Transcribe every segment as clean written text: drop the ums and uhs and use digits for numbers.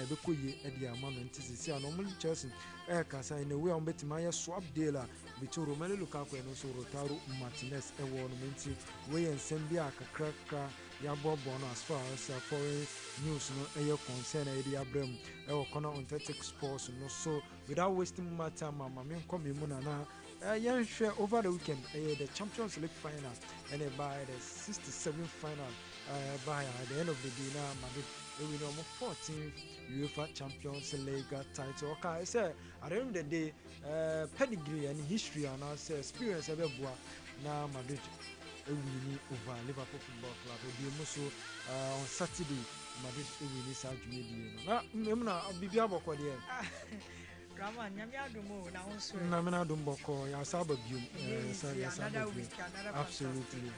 na be ko ye e dia ama no ntisi sia no mo Chelsea kasa in a way on betima ya swap deal between Romelu Lukaku and also Lautaro Martinez e wo no menti we ensem bia kakrakra ya bobo no as far as foreign news no e concern e dia brem e wo kona on Tactic Sports no. So without wasting more time mama me come mu na yan share over the weekend the Champions League final and by the 67th final by the end of the day now Madrid we know 14th UEFA Champions League title. Okay, say at the end of the day pedigree and history and also experience ebeboa na Madrid win over Liverpool Football Club. We also on Saturday Madrid win sa dwumadie no na bibia bokọ de Rama nyamia domo na honso na mena dum bokọ ya saba biom another week another absolutely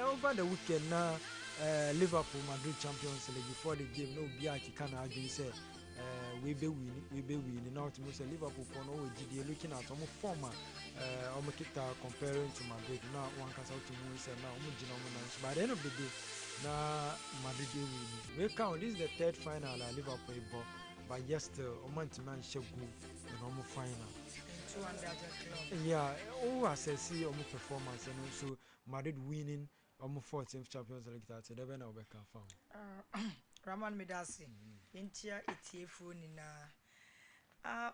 over the weekend na Liverpool Madrid Champions League before the game no bia kika na adwin say we be win now to say Liverpool for no we did looking at omo form omo kita comparing to Madrid now one can out to mo say now omo gina omo na by the end of the day na Madrid win we count this is the third final Liverpool ball but just omo man shegu in omo final 200 club yeah assess omo performance and also Madrid winning almost 14th Champions League title. They na obeka found. Raman Medasi. Yentia etiefu ni na.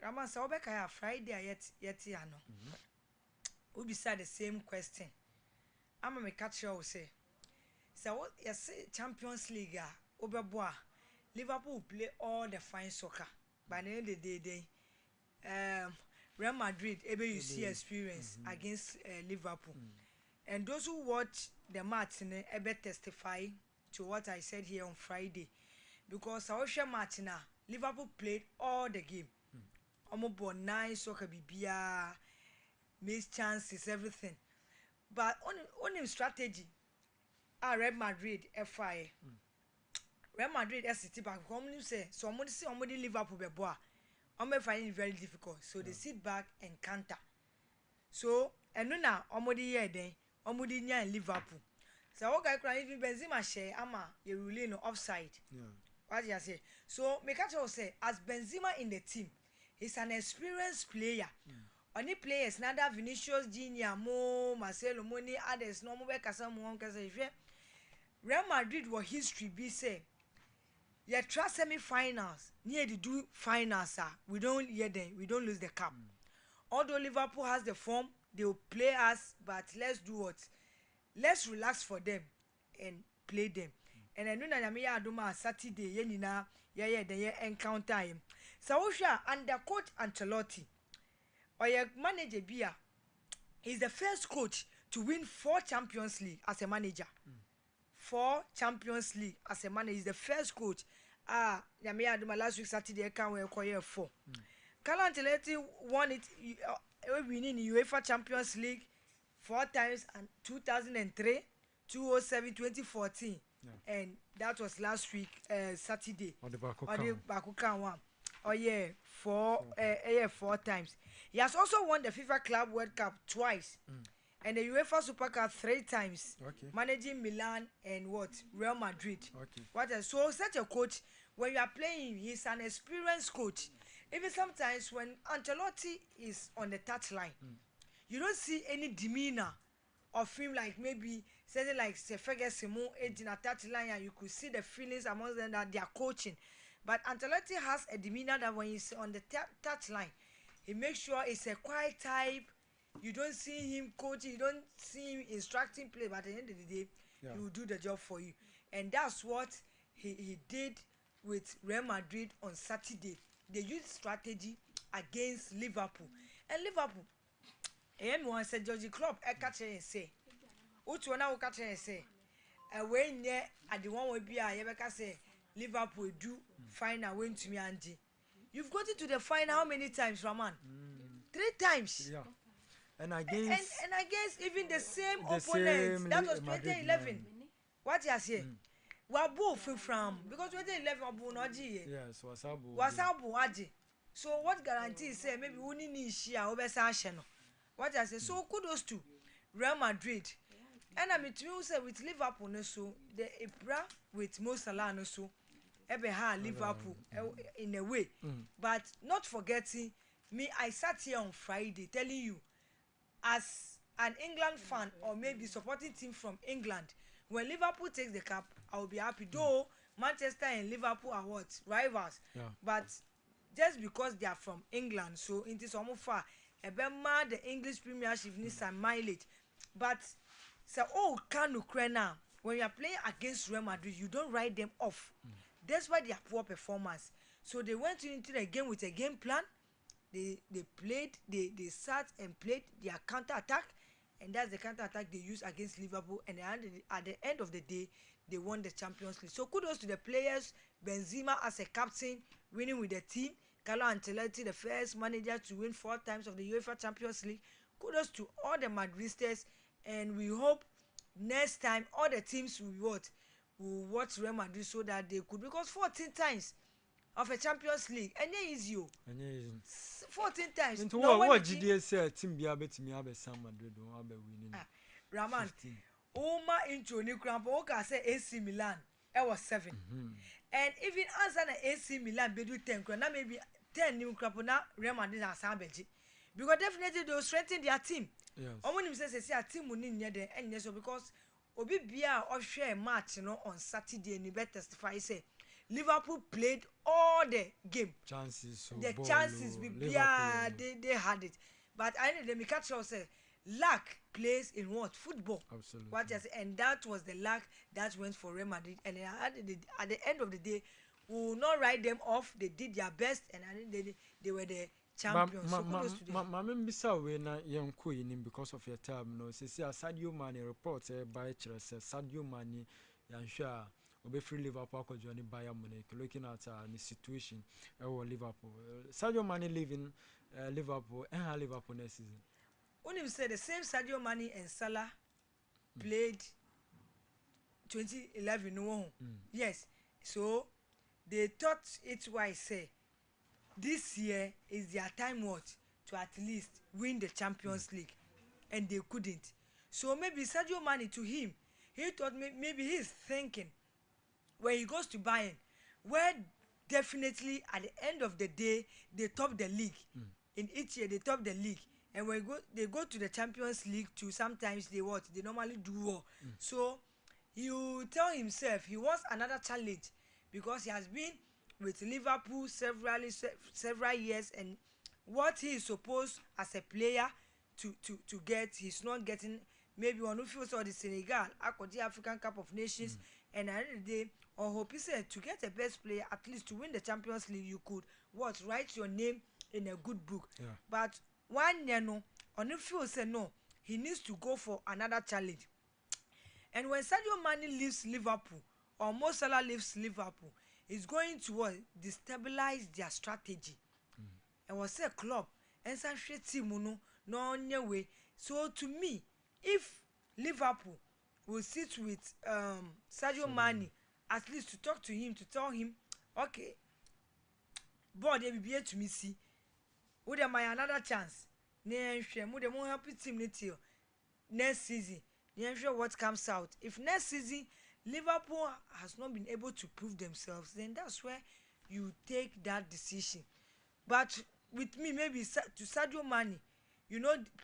Raman sa obeka ya Friday yet ano. We beside the same question. Ama me catch you say. So yes Champions League obeboa. Liverpool play all the fine soccer. By the end of the day, Real Madrid able you see experience against Liverpool. And those who watch the match ebe testify to what I said here on Friday. Because our match now, Liverpool played all the game. Almost born nice soccer bibia, missed chances, everything. But on strategy, Real Madrid FI. Real Madrid sit back. Come say somebody see somebody Liverpool be boy. Find it very difficult. So they sit back and counter. So and now omodi here then omodi nya in Liverpool. So what guy cry if Benzema share ama you really no offside. Yeah. What you say? So make us say as Benzema in the team, he's an experienced player. Only players nada Vinicius Junior, Mo, Marcelo, Moni, others no mo be kasa mo kasa hwe. Real Madrid was history be say. Yeah, trust semi-finals. Near the do finals, we don't lose the cup. Although Liverpool has the form, they will play us, but let's do what? Let's relax for them and play them. And I know that I'm here doing Saturday, then encounter him. So under coach Ancelotti, or your manager Bia, he's the first coach to win 4 Champions League as a manager. 4 Champions League as a manager. He's the first coach. Yamia do my last week Saturday I can't acquire 4. Carlo Ancelotti won it winning UEFA Champions League 4 times and 2003, 2007, 2014. Yeah. And that was last week Saturday. On the Bakukan one. Oh yeah, 4 times. He has also won the FIFA Club World Cup twice. And the UEFA Super Cup 3 times, managing Milan and Real Madrid. So such a coach, when you are playing, he's an experienced coach. Even sometimes when Ancelotti is on the touchline, you don't see any demeanor of him like maybe something like Ferguson in a touchline, and you could see the feelings amongst them that they are coaching. But Ancelotti has a demeanor that when he's on the touchline, he makes sure it's a quiet type. You don't see him coaching, you don't see him instructing play, but at the end of the day, he will do the job for you. And that's what he did with Real Madrid on Saturday. They used strategy against Liverpool. And Liverpool, everyone said, Georgie Klopp, I catch and say, Utuana will catch and say, when near at the one will be a Yabaka say, Liverpool do final win to me, Andy. You've got it to the final how many times, Raman? 3 times. Yeah. And against even the same opponents. That was 2011. What you say? We are both from because 2011 Abu Noji. Yes, Wasabu Aji. So what guarantees say maybe we need share over Sashano? What I say? So kudos to Real Madrid. And I mean to say with Liverpool no so the Ibra with Mo Salah no so Ebeha Liverpool in a way. But not forgetting me, I sat here on Friday telling you, as an England fan or maybe supporting team from England, when Liverpool takes the cup, I will be happy. Though Manchester and Liverpool are what rivals, but just because they are from England, so it is almost far. Ebema the English Premiership needs some mileage, but so can Ukraine when you are playing against Real Madrid, you don't write them off. That's why they are poor performance. So they went into the game with a game plan. They played, they sat and played their counter attack, and that's the counter attack they used against Liverpool. And at the end of the day, they won the Champions League. So kudos to the players. Benzema as a captain, winning with the team. Carlo Ancelotti, the first manager to win 4 times of the UEFA Champions League. Kudos to all the Madridistas, and we hope next time all the teams will watch Real Madrid so that they could, because 14 times of a Champions League and easy o. 14 times. Into what GDS said team be abetimi abesa Madrid don abe winning. Raman. Oma intro ni krampo o ka say AC Milan was 7. And even answer na AC Milan be do 10 na maybe 10 new krampo na Real Madrid na sabeji. Because definitely they will strengthen their team. Yes. Omo nim say a team will need there and so because obi bia or share match on Saturday and you better testify say Liverpool played all the game. Chances. The chances they had it. But I know the Mikacho said luck plays in what? Football. Absolutely. What just, and that was the luck that went for Real Madrid. And at the end of the day, we will not write them off. They did their best, and I think they were the champions. Bisa we na yenko yinim because of your time. No, say Sadio Mane report by Chelsea. Sadio Mane yansha obe free Liverpool ko join Bayern Munich. Looking at the situation Liverpool. Sadio Mane leaving Liverpool and Liverpool next season. When you say the same Sadio Mane and Salah played 2011, no, yes. So they thought it wise say this year is their time to at least win the Champions League, and they couldn't. So maybe Sadio Mane, to him, he thought maybe he's thinking when he goes to Bayern, where definitely at the end of the day they top the league. In each year they top the league. And when they go to the Champions League too, sometimes they normally do well. So you tell himself he wants another challenge because he has been with Liverpool several years, and what he is supposed as a player to get, he's not getting. Maybe one who feels or the Senegal, the African Cup of Nations, and at the end of the day, or hope he said to get a best player, at least to win the Champions League, you could write your name in a good book. Yeah. But 1 year no, on if you say no, he needs to go for another challenge. And when Sadio Mane leaves Liverpool, or Mo Salah leaves Liverpool, it's going to destabilize their strategy. And was a club and some team no way. So to me, if Liverpool will sit with Sadio Mane, at least to talk to him, to tell him, okay, boy, they will be here to me see. Would there be another chance? Would there more happy team next season? What comes out. If next season Liverpool has not been able to prove themselves, then that's where you take that decision. But with me, maybe to Sadio Mane,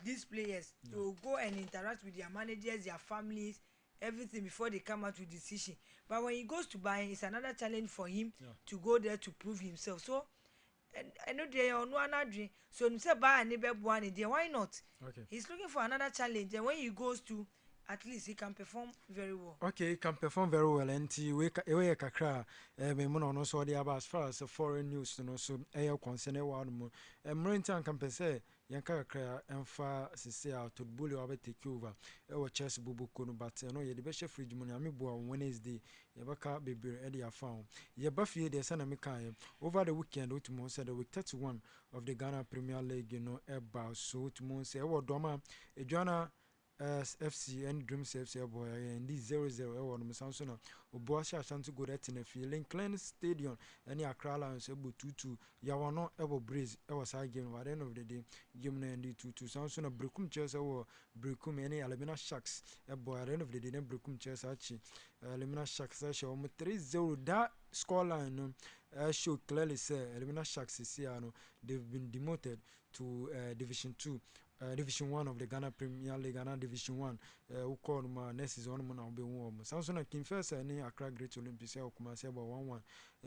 these players, they will go and interact with their managers, their families, everything before they come out with decision. But when he goes to Bayern, it's another challenge for him to go there to prove himself. So I know they are no another dream. So say Bayern, why not? Okay. He's looking for another challenge, and when he goes to, at least he can perform very well. Okay, he can perform very well. And we kakra no so the as far as foreign news so concern one Marintan can say yanka kakra emfa sisi to bully over take over Chelsea bubu kono, but no ye the best fridge money amibo on Wednesday yabaka baby edia found ye buffy the sana mekai over the weekend utumo said the week 31 of the Ghana Premier League about so utumo say doma Joanna FC and Dreams FC boy and this 0-0 ewo no sanso na Obuasi Ashanti go that in a feeling Clan Stadium and Accra Lions ebo 2-2 Yawano ebo Breeze ewo side game at the end of the day game na end 2-2 sanso na Brekum Chelsea ewo Brekum any Alemina Sharks ebo at the end of the day na Brekum Chelsea achi Alemina Sharks show 3-0 that scoreline no show clearly say Elimina Sharks is here. They've been demoted to Division 2, Division 1 of the Ghana Premier League, Ghana Division 1. Who called my next is on Mona be warm. Samson King first and Accra Great Olympics, Kumasi about 1-1.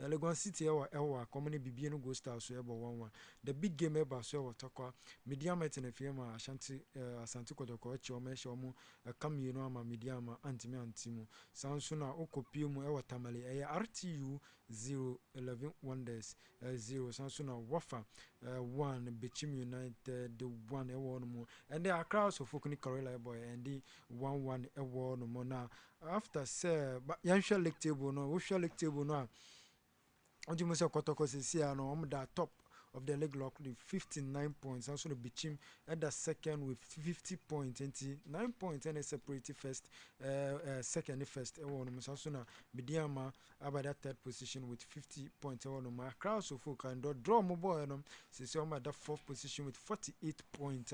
Legon City, our company BBN Go Stars, so about 1-1. The big game ever so Takwa, Mediamet and Fiamma, Ashanti, Asante Kotoko, Chomeshomo, Camino, Mediama, Antime Antimo. Samsona Okopium, Ewa Tamale, RTU 0-11 Wonders, 0 Samsona Wafa, 1 Bichim United, the 1 more. And there are crowds of Fokuni Corella boy and the 1-1 award no more now. After say, but Yansha League table no, Usha League table no. Only Musa Kotoko is no, that top of the league lock with 59 points. Also the Bichim at the second with 50 points, 9 points, and a separate first, second and first. Also na Bidiama about that third position with 50 points. My crowd so folk and draw mobile. Since I'm at the fourth position with 48 points.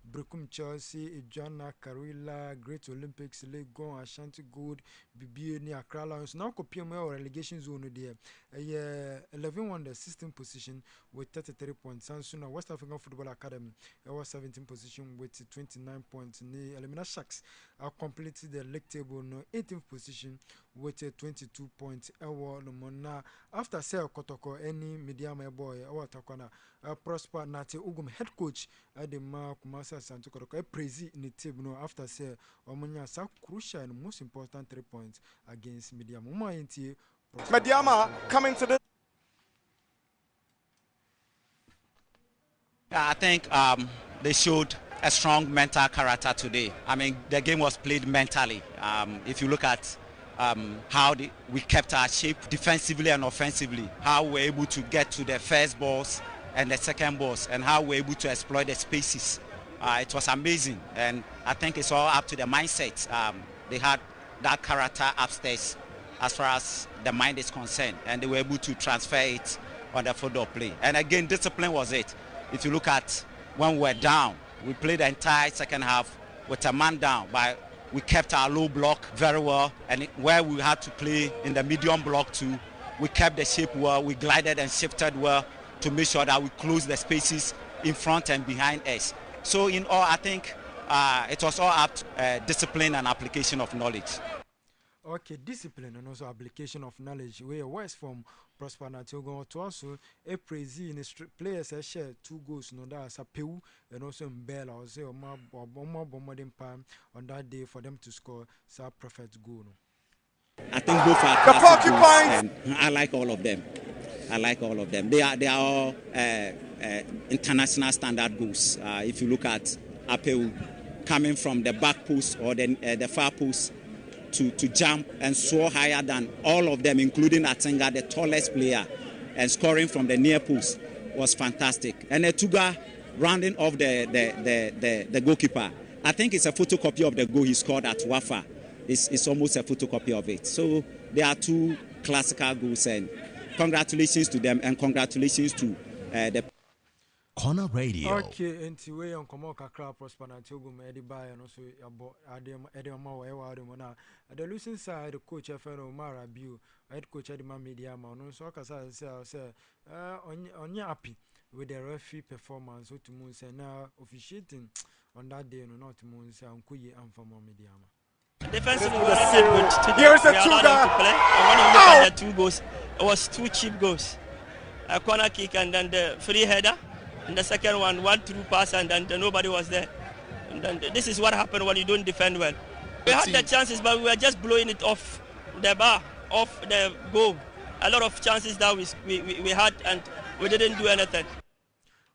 Brekum Chelsea, Ejana, Karila, Great Olympics, Legon, Ashanti Gold, BBA near Accra Lions. Now compare relegation zone there. 11 won the 16th position with 33 points. Sansuna West African Football Academy was 17th position with 29 points. The Elimina Sharks are completed the league table no 18th position with 22 points. Now after Sel Kotoko any medium boy or Takwana Prosper Nati Ugum head coach at the Kumasa Santo Kotoko praise in the table no after Sel Omonya sa crucial and most important 3 points against medium. Mediama coming to the I think they showed a strong mental character today. I mean, the game was played mentally. If you look at how we kept our shape defensively and offensively, how we were able to get to the first balls and the second balls, and how we were able to exploit the spaces. It was amazing, and I think it's all up to the mindset. They had that character upstairs as far as the mind is concerned, and they were able to transfer it on the football play. And again, discipline was it. If you look at when we were down, we played the entire second half with a man down, but we kept our low block very well, and where we had to play in the medium block too, we kept the shape well, we glided and shifted well to make sure that we closed the spaces in front and behind us. So in all, I think it was all up to discipline and application of knowledge. Okay, discipline and also application of knowledge. We are west from Prosper Natogo to also a praise in the players share 2 goals. No, that's a Pew and also in Bell or say more bombarding palm on that day for them to score a perfect goal. I think both are the porcupines. I like all of them. They are all international standard goals. If you look at Apeu coming from the back post or the far post to jump and soar higher than all of them, including Atenga, the tallest player, and scoring from the near post was fantastic. And Etuga rounding off the goalkeeper. I think it's a photocopy of the goal he scored at Wafa. It's almost a photocopy of it. So there are 2 classical goals, and congratulations to them, and congratulations to the Corner Radio. Okay, and to way on Komo Kakra Prosper Natogo Medibai and also Edema Ewademona. At the losing side, the coach Feno Mara Biu, head coach Edema Media Manon, so say on your happy with the referee performance to Moons and now officiating on that day, no not Moons and Kuyi and from Mediama. Defensively, we were not good. Here's a we allowed them to play. And when you look at the 2 goals, it was 2 cheap goals. A corner kick and then the free header. And the second one through pass, and then nobody was there. And then this is what happened when you don't defend well. We had the chances, but we were just blowing it off the bar, off the goal. A lot of chances that we had, and we didn't do anything.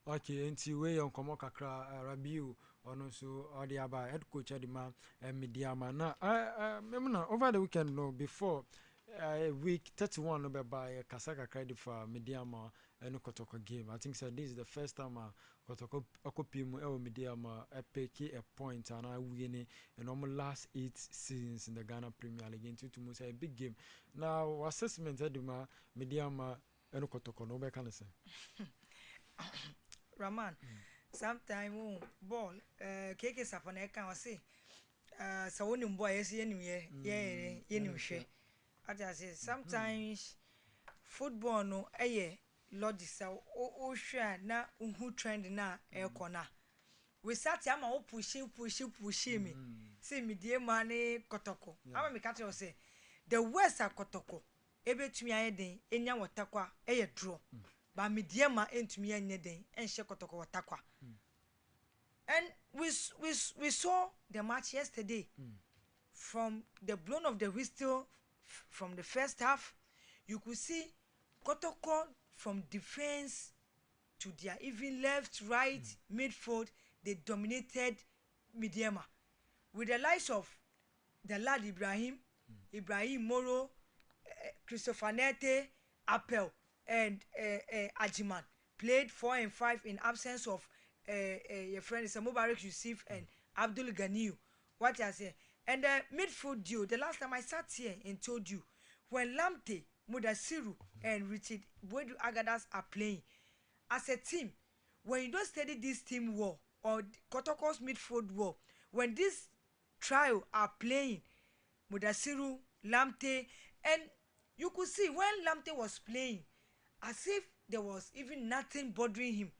Okay, and way on Komo Kakra Rabiu. Also, or the head coach Edema and Mediama. Now, over the weekend, no, before week 31 no be by Kasaka credit for Mediama and Kotoko game. I think so this is the first time Kotoko Okopimu Mediama pick a point and I win in almost last 8 seasons in the Ghana Premier League into to a big game. Now assessment Eduma Mediama and Kotoko no be can say. Raman, sometime ball keke sapone kan say so when boy is ye share. I just say sometimes football no logic so o share na who trend na corner. We sat am o pushing me. See me die man Kotoko. Am me catch you say the West are Kotoko. Ebetumi ayeden enya watakwa draw. But me die ma entumi anya den enhye Kotoko watakwa. And we saw the match yesterday. From the blown of the whistle from the first half, you could see Kotoko from defense to their even left, right, midfield, they dominated Midiema. With the likes of the lad Ibrahim Moro, Christopher Nete, Appel, and Ajiman played 4 and 5 in absence of your friend Mubarak Yusuf and Abdul Ganiyu. What I say? And the midfield duo, the last time I sat here and told you, when Lamte, Mudasiru, and Richard Boedu Agadas are playing, as a team, when you don't study this team war or Kotoko's midfield war, when this trio are playing, Mudasiru, Lamte, and you could see when Lamte was playing, as if there was even nothing bothering him,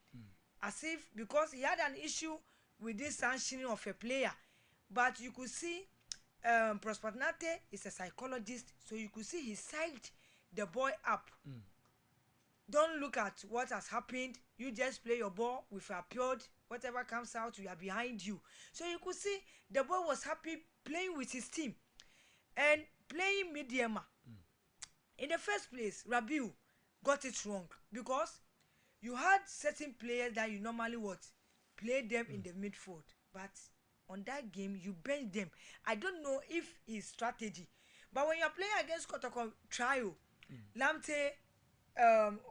as if because he had an issue with this sanctioning of a player, but you could see Prosper Nate is a psychologist, so you could see he psyched the boy up. Don't look at what has happened. You just play your ball with a period. Whatever comes out, we are behind you. So you could see the boy was happy playing with his team and playing Midiema. In the first place, Rabiu got it wrong because you had certain players that you normally play them in the midfield, but on that game you bench them. I don't know if his strategy, but when you're playing against Kotoko trio, Lamte,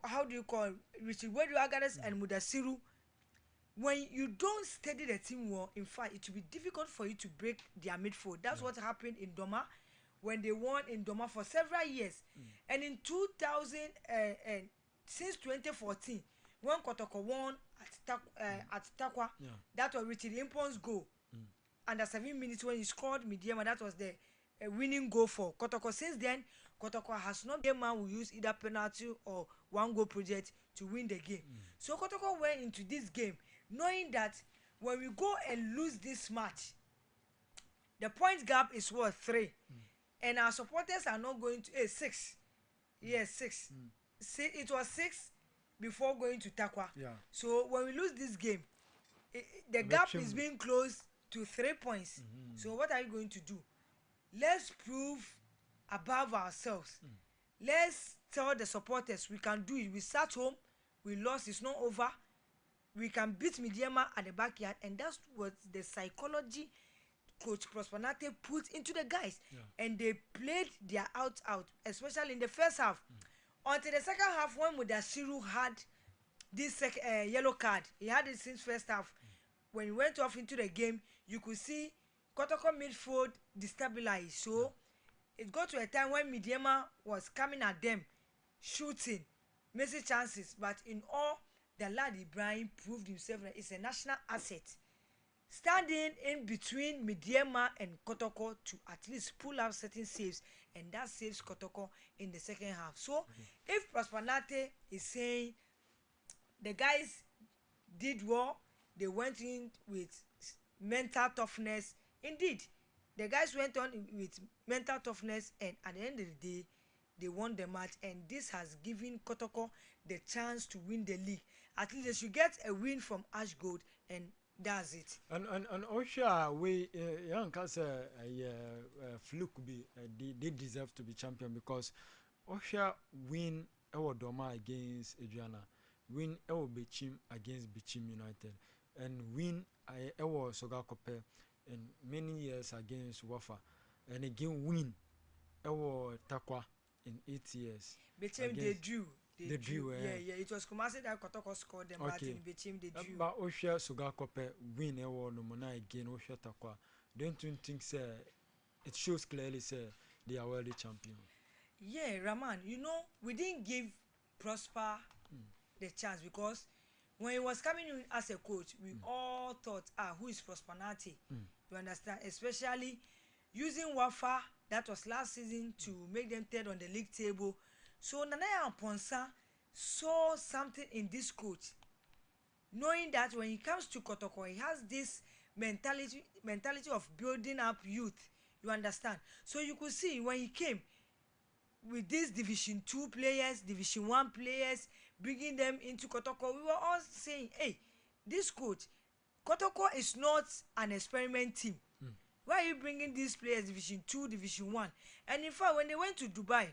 how do you call Richard Boedu Agadas and Mudasiru, when you don't study the team well, in fact it will be difficult for you to break their midfield. That's what happened in Doma when they won in Doma for several years. And in 2000 and since 2014 when Kotoko won at Takwa, that was Richard Impon's goal. Under 7 minutes when he scored Midiema, that was the winning goal for Kotoko. Since then, Kotoko has not been a man who use either penalty or one goal project to win the game. So Kotoko went into this game knowing that when we go and lose this match, the point gap is what, 3, and our supporters are not going to 6. Yes, 6. See, it was 6 before going to Takwa. So when we lose this game, the gap is being closed to 3 points. So what are you going to do? Let's prove above ourselves. Let's tell the supporters we can do it. We sat home, we lost, it's not over. We can beat Midiema at the backyard, and that's what the psychology Coach Prosper Nate put into the guys. And they played their out, especially in the first half. Until the second half when Mudasiru had this yellow card. He had it since first half. When he went off into the game, you could see Kotoko midfield destabilized. So it got to a time when Midiema was coming at them, shooting, missing chances. But in all, the lad Ibrahim proved himself that he's a national asset, standing in between Midiema and Kotoko to at least pull out certain saves, and that saves Kotoko in the second half. So if Prosper Nate is saying the guys did well, they went in with mental toughness. Indeed, the guys went on with mental toughness, and at the end of the day, they won the match. And this has given Kotoko the chance to win the league. At least they should get a win from Ash Gold, and that's it. And Osha, we young cats fluke be they deserve to be champion because Osha win our Doma against Adriana, win our Bichim against Bichim United, and win our Soga Kope in many years against Wafa, and again win our Takwa in 8 years. Became they drew. They drew. Yeah. It was Kumasi that Kotoko scored them, but in Became they drew. But Osha Sugar Kope win a war no mona again. Osha Takwa. Don't you think, sir? It shows clearly, sir, they are world champion. Yeah, Raman. You know, we didn't give Prosper the chance because when he was coming in as a coach, we all thought, who is Prosper Nati? You understand? Especially using Wafa, that was last season, to make them third on the league table. So Nanaya Ponsa saw something in this coach, knowing that when he comes to Kotoko, he has this mentality of building up youth. You understand? So you could see when he came with these Division 2 players, Division 1 players, bringing them into Kotoko, we were all saying, hey, this coach, Kotoko is not an experiment team. Why are you bringing these players Division 2, Division 1? And in fact, when they went to Dubai,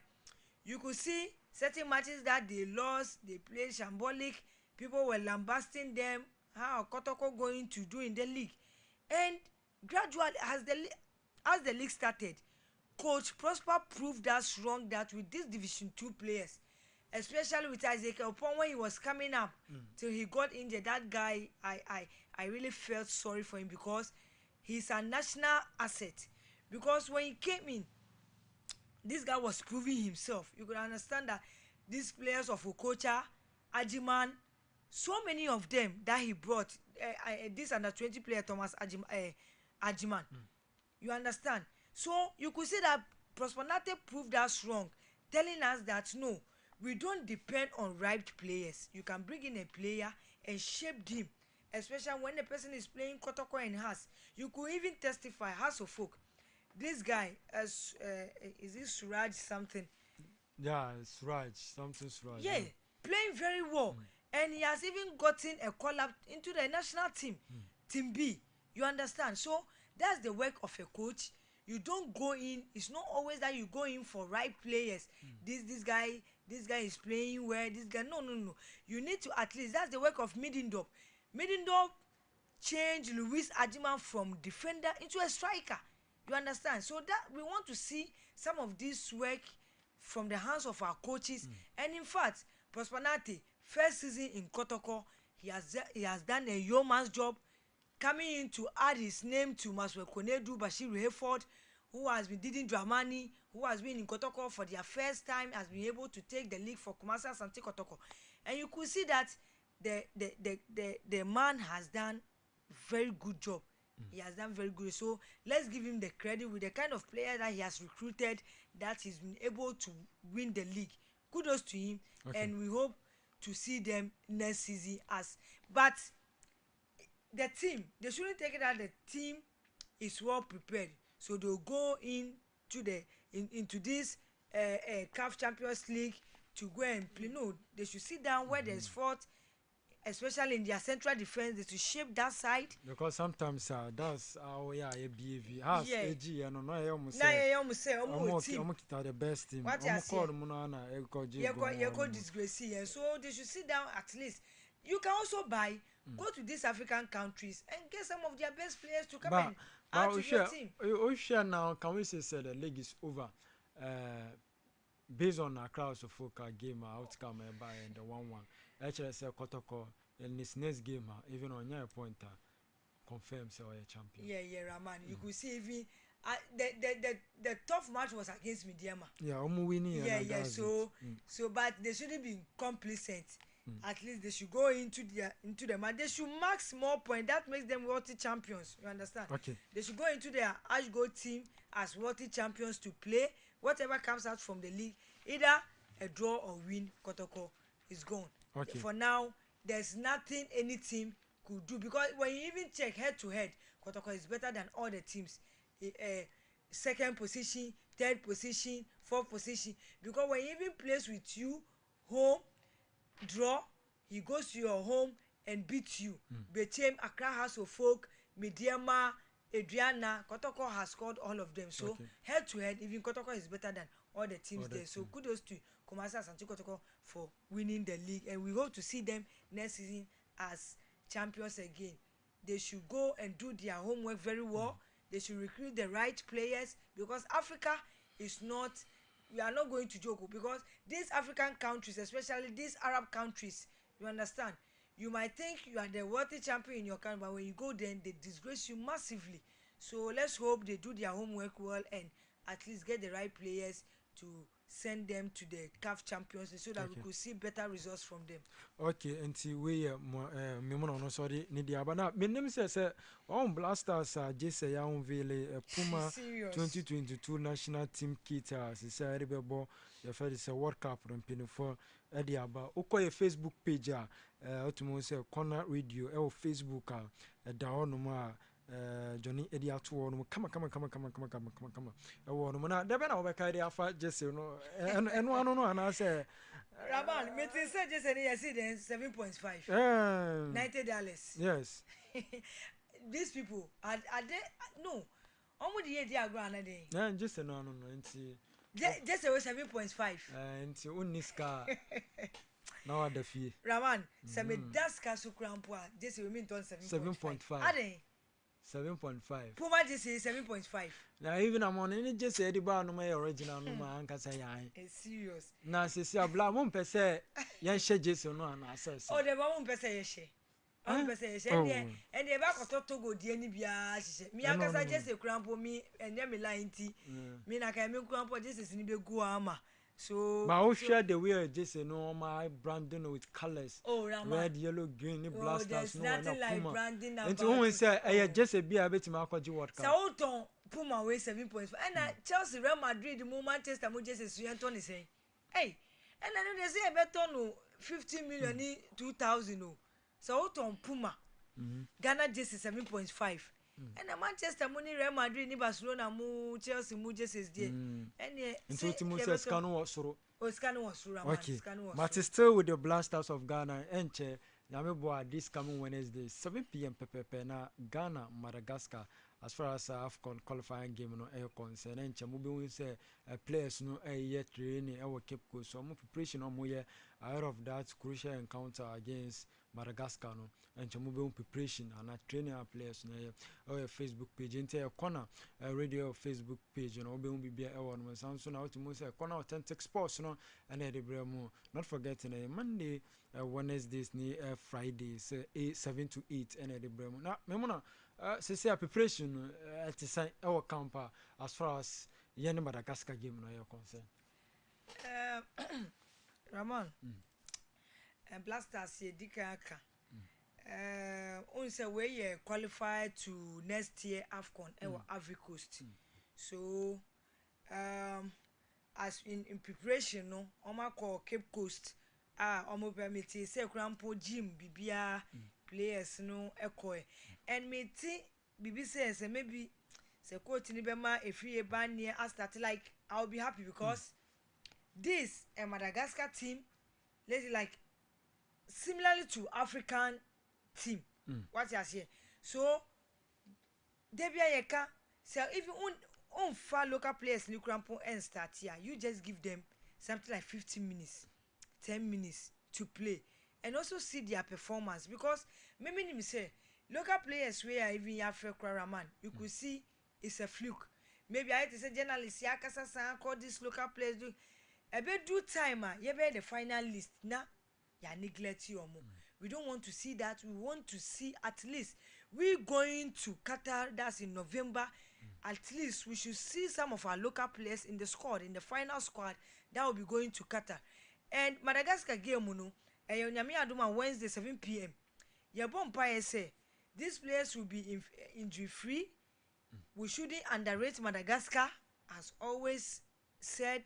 you could see certain matches that they lost, they played shambolic, people were lambasting them, how Kotoko going to do in the league. And gradually, as the league started, Coach Prosper proved us wrong that with these Division 2 players, especially with Isaac Opon when he was coming up till he got injured, that guy, I really felt sorry for him because he's a national asset. Because when he came in, this guy was proving himself. You could understand that these players of Okocha, Ajiman, so many of them that he brought, this under 20 player Thomas Ajiman. You understand? So you could see that Prosper Nate proved us wrong, telling us that no, we don't depend on ripe players. You can bring in a player and shape him, especially when the person is playing Kotoko and Has. You could even testify, Has of Folk. This guy, is this Suraj something? Yeah, Suraj, something Suraj. Yeah, playing very well. And he has even gotten a call up into the national team, Team B. You understand? So that's the work of a coach. You don't go in, it's not always that you go in for right players. This guy is playing well, this guy, no. You need to at least, that's the work of Midindop. Midindop changed Luis Ajiman from defender into a striker. You understand? So that we want to see some of this work from the hands of our coaches. And in fact, Prosper Nate, first season in Kotoko, he has done a yeoman's job, coming in to add his name to Maswe Konedu, Bashiru Hayford, who has been Didin Dramani, who has been in Kotoko for their first time, has been able to take the league for Kumasi Asante Kotoko. And you could see that the man has done very good job. He has done very good. So let's give him the credit with the kind of player that he has recruited, that he's been able to win the league. Kudos to him. Okay. And we hope to see them next season but the team, they shouldn't take it that the team is well prepared. So they'll go into this CAF Champions League to go and play. No, they should sit down where there's fault, especially in their central defense. They should shape that side. Because sometimes that's how behavior has AG and no almost the best team. What you disgrace. So they should sit down at least. You can also go to these African countries and get some of their best players to come and add to your team. Osha now, can we say the league is over? Based on our crowds of folk game outcome by the 1-1. Actually, say Kotoko in this next game, even on your point, confirms our champion. Yeah, Raman. You could see even the tough match was against Midiama. Yeah, winning. Yeah. So, but they shouldn't be complacent. At least they should go into the match. They should mark small point. That makes them worthy champions. You understand? Okay. They should go into their Ash Gold team as worthy champions to play. Whatever comes out from the league, either a draw or win, Kotoko is gone. Okay. For now, there's nothing any team could do, because when you even check head to head, Kotoko is better than all the teams. Second position, third position, fourth position. Because when he even plays with you, home, draw, he goes to your home and beats you. Became Accra House of Folk, Midiama, Adriana, Kotoko has scored all of them. So head to head, even Kotoko is better than all the teams there. So kudos to Kumasi Asante Kotoko for winning the league, and we hope to see them next season as champions again. They should go and do their homework very well. They should recruit the right players, because Africa is not we are not going to joke because these African countries, especially these Arab countries, you understand, you might think you are the worthy champion in your country, but when you go there they disgrace you massively. So let's hope they do their homework well and at least get the right players to send them to the CAF Champions League so that we could see better results from them. Okay, until we me no sorry ni dia bana me nim say on Blasters just say unveil Puma 2022 national team kit as say rebebo the first say World Cup for Ediaba. Okoye Facebook page otumo say Corner Radio Facebook da onuma Johnny Eddie Atu no come no na de be na obeka dey afa just no eno ano no ana say Raban, me think say just any see then 7.5 $90. Yes. These people are they no omo the year agro anade na just no nti just say 7.5 nti uniska na wa da fie Raman say me daska so crampo just say we mean 7.5 ade 7.5 Puma just say 7.5 now even I'm on any just say the bar no my original no man can say yan serious na se se abla mo pese yan hye jesu no ana assess oh the ba mo pese ye hye on pese ye hye and the ba ko togo die ni bia hye mi akasa just crampo mi enye me line ti mi na ka mi crampo just ni be go ama. So but who share the way just no my branding with colors red yellow green ni Blasters no na Puma and who say just a bia betima akwaji World Cup so ton Puma we 7.5 and Chelsea Real Madrid mo Manchester mo just suyanto ni say hey and I know they say better no 50 million ni 2000 no so ton Puma Ghana just 7.5 and Manchester money Real Madrid ni Barcelona mu Chelsea mu just there and into Timo Scano was so Scano was through okay but still with the Blasters of Ghana enche Yameboa this coming Wednesday 7 p.m. pepe na Ghana Madagascar as far as AFCON qualifying game no air concern enche mo be won say players no air training our Cape Coast so mo preparation no mo ye ahead of that crucial encounter against Madagascar no enche mo be won preparation and training our players no our Facebook page into a corner radio Facebook page no be won bibia e won so na what mo say corner authentic sports no and e dey bremo not forgetting Monday Wednesdays ni Fridays 7 to 8 and e dey bremo na me mo na say preparation at the our camp as far as yen Madagascar game no you concern Ramon Blasters ye dikaka on say we qualified to next year AFCON Ivory Coast so as in preparation no oma call Cape Coast omo permit say crampo gym bibia players no ekoe and me ti bibi say maybe say coach ni be ma efie ban near I start like I'll be happy because this a Madagascar team let's like similarly to African team what you say so debia yeka so if you on far local players ni crampo and start here you just give them something like 15 minutes 10 minutes to play and also see their performance because maybe me say local players where even Africa Raman you could see it's a fluke maybe I say journalists yakasa san call this local players do a bit do time you be the final list na ya neglect you we don't want to see that we want to see at least we going to Qatar that's in November at least we should see some of our local players in the squad in the final squad that will be going to Qatar and Madagascar game no nyame adoma Wednesday 7 p.m. your bompa say these players will be injury free we shouldn't underrate Madagascar as always said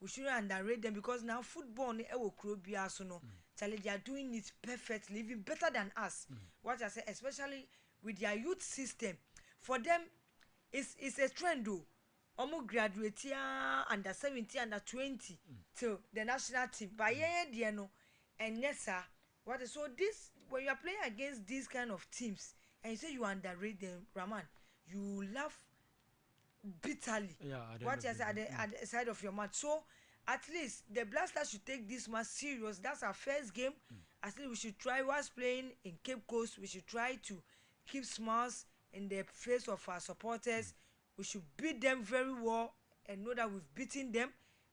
we shouldn't underrate them because now football ni ewo kro bia so no Charlie they are doing it perfectly even better than us what I say especially with their youth system for them it's a trend though omo graduate under 17 under 20 till the national team by year no and yes sir what is so this when you are playing against these kind of teams and you say you underrate them Raman you laugh bitterly what you say at the side of your mouth so at least the Blasters should take this match serious that's our first game at least we should try whilst playing in Cape Coast we should try to keep smiles in the face of our supporters we should beat them very well and know that we've beaten them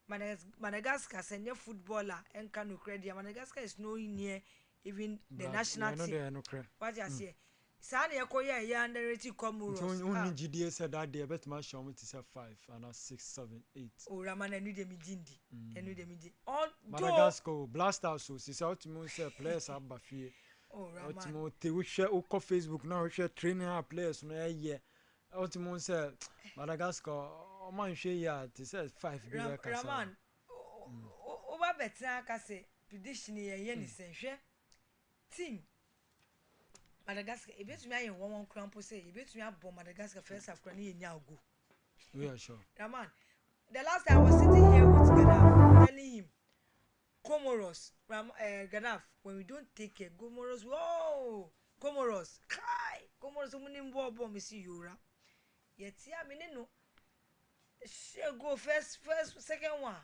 Madagascar senior footballer and can credit. Madagascar is nowhere near even the national team. What you say? Sani Ekoya ya underrated Comoros. Only GDA said that they bet my show to say 5 and 6, 7, 8. Oh, Raman and the Mijindi. And the Mijindi. On Madagascar, Blasters, so she's out to say players are Buffy. Oh, Raman. We share Facebook now, we share training our players. No, yeah. Ultimate say Madagascar, man, share it says 5. Raman. Over better, I say, prediction here, Yenny team. Madagascar, a bit me in one crampo say, a bit me up Madagascar first half cranny in Yago. We are sure. Raman, the last time I was sitting here with Gadaf, telling him, Comoros, Gadaf, when we don't take care, Comoros, whoa, Comoros, Kai, Comoros, winning ball, Missy Yura. Yet, I mean, no, she go first, second one.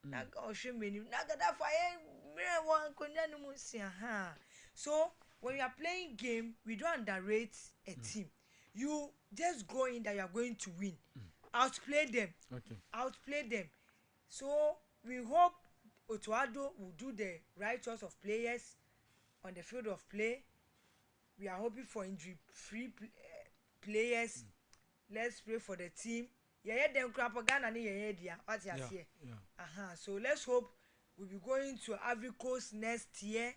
Naga, she mean, Nagadaf, I ain't one conjanimus, ha. So, when we are playing game, we don't underrate a team. You just go in that you are going to win. Outplay them. Okay. Outplay them. So we hope Otuado will do the right choice of players on the field of play. We are hoping for injury-free players. Let's pray for the team. Yeah, them propaganda ni yeah. What you say? So let's hope we'll be going to Ivory Coast next year.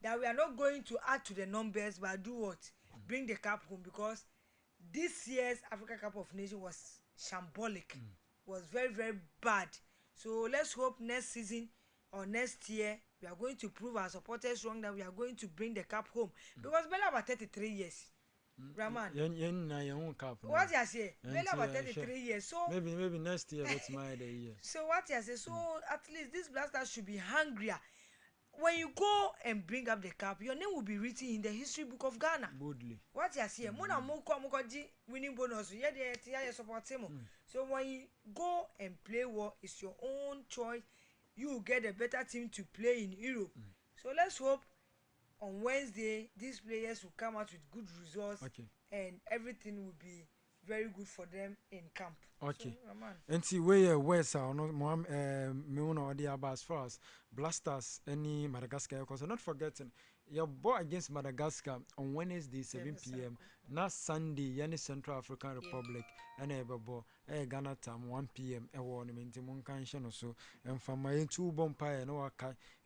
That we are not going to add to the numbers, but do what? Bring the cup home, because this year's Africa Cup of Nations was shambolic, was very, very bad. So let's hope next season or next year we are going to prove our supporters wrong, that we are going to bring the cup home. Because Bella about 33 years. Raman. What you say? Bella about 33 years. So maybe next year, what's my year? So what you say? So at least this Blasters should be hungrier. When you go and bring up the cup, your name will be written in the history book of Ghana. Boldly. What you say? Mona moko winning bonus. Yeah, they support him. So when you go and play well, it's your own choice. You will get a better team to play in Europe. So let's hope on Wednesday these players will come out with good results, and everything will be very good for them in camp. Okay. And see where West are no more as far as Blasters any Madagascar, because not forgetting your ball against Madagascar on Wednesday 7 p.m. Not Sunday, any Central African Republic, and Ghana time 1 p.m. A warning in so and from my 2 bumpire no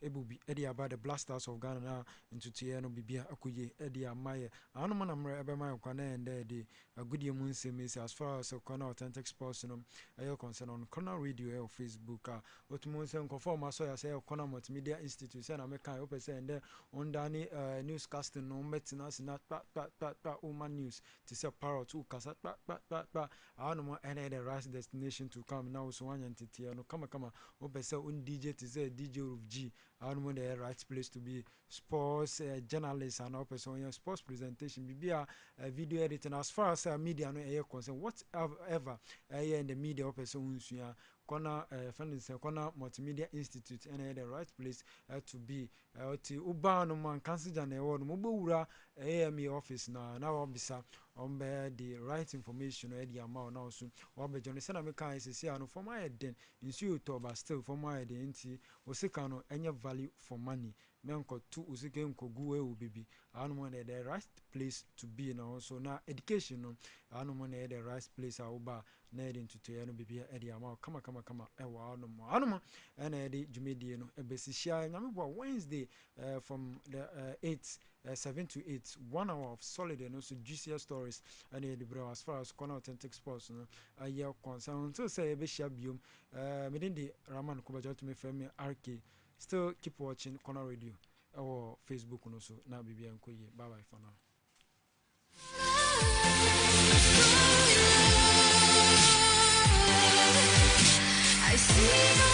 Ebubi Eddie about the Blasters of Ghana into Tiano Bibia Akuye Eddie Amaya. Anuman Eberma Kwana and Daddy a good moon semis as far as a corner authentic sports no concern on Corner Radio or Facebook. What moons and conform as I say Corner Multimedia Institute and American open and there on Danny newscasting no metinas not woman news to say parrot to Casat Anuman and the right destination to come now so one entity no come open say un DJ to say DJ of G. I don't know the right place to be. Sports journalists and open so your sports presentation be a video editing as far as media no air concern whatever in the media open so Corner Corner Multimedia Institute and the right place to be to uba no man cancel jan e won mo bewura AME office na obisa the right information e the amount now so obe John say na me kan say no for my den insu to but still for my den nti o sika no enye value for money menko to usike nkogu e obibi anu mo the right place to be now so na education no anu mo the right place uba na into to no bibia e the amount kama e wa anu mo na the jumedie no e besisia nyame bo Wednesday from the 7 to 8 1 hour of solid and also juicier stories and the bro as far as Corner Authentic Sports no year concern so say be shabium within the Raman Kubajo to me from RK. Still keep watching Corner Radio or Facebook no so na bibi ankoye. Bye bye for now. I see